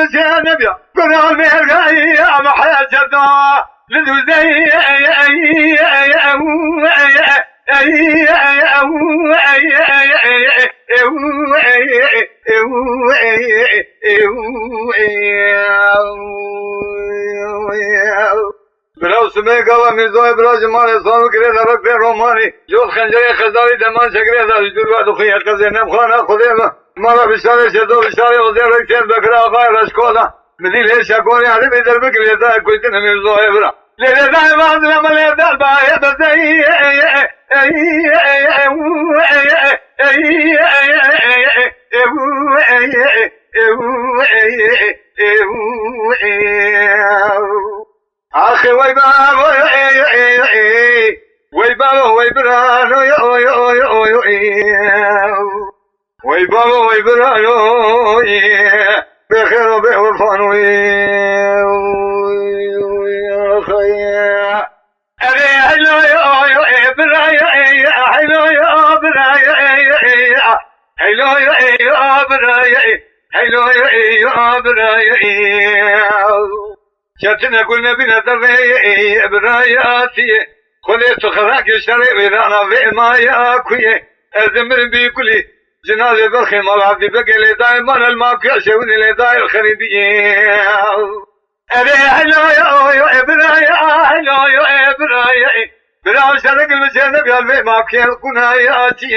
المسيان نبيا قرار ميرقاي يا محاجة لذو زي بلو سمي قوى من زوي بلو جمالي صارو كريزا ركبي روماني جوز خنجري خزاري دمان شكريزا جدور بعد خيال كزي نبخانا خذيما مرة بشاري شدو بشاري وزير ركتين بكرا غاير اشكولا مديل هي شاكوني عرب يدر بكري يتا كويتنا من زوي برا ليلة داي مازلما ليلة الباية بزي أخي ويباب ويباب ويبرانو ويباب ويبرانو بخير وبعرفانو أبي حلو برايا حلو برايا حلو برايا حلو برايا شاتنا قلنا بنا ذري براياتي خليت خراك الشري وإذانا في ما ياكوي أزمر بكل جنازة برخي مالعبدي بقى لي دائما الماكو شوني لي داي الخريبية أبي حلو يا برايا حلو يا برايا براو شرق المسيانة بيالبي ماكي القناياتي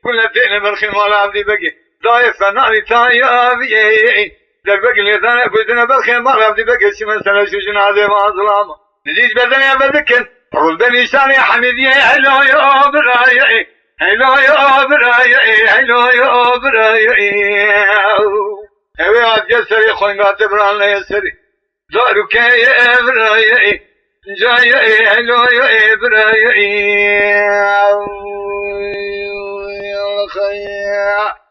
كل فين برخي مالعبدي بقى داي فناني تايابي دربك اللي ثاني كنتنا بالخير مرة بدي بقى شي مسألة شو جنازة ما ظلامة نزيد بدني بذكر رول بني شاني حميدية حلو يا برايا حلو يا برايا حلو يا برايا هوي عاد جسري خوينات بران لا يسري دارك يا برايا جاي حلو يا برايا يا خيا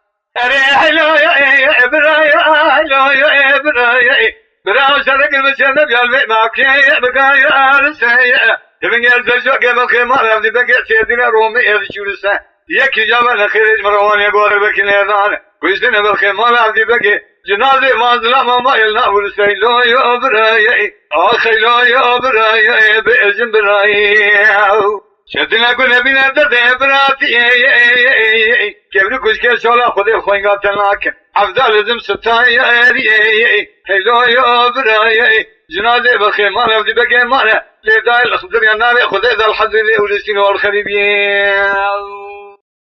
حلو يا برايا حلو يا برايا براو شرق المسيانة بيالبي ماكي بقايا رسايا تبين يرزل شوك بالخمار يبدي بقى سيدنا رومي يرشو رسا يكي جابنا خيرج مروان يقول بكي نيضان كويسنا بالخمار يبدي بقى جنازي ما ظلام ما يلنا ورساي لو يا برايا آخي لو يا برايا بإذن برايا شدنا قلنا بنا دردي براتي كبري كشكي شولا خذي خوينقا تناك أفضل زم ستاي هلو يا برايا جنازي بخيمان يبدي بقى مانا ليداي الخضر يا ناري خذي ذا الحزن ولسين والخريبين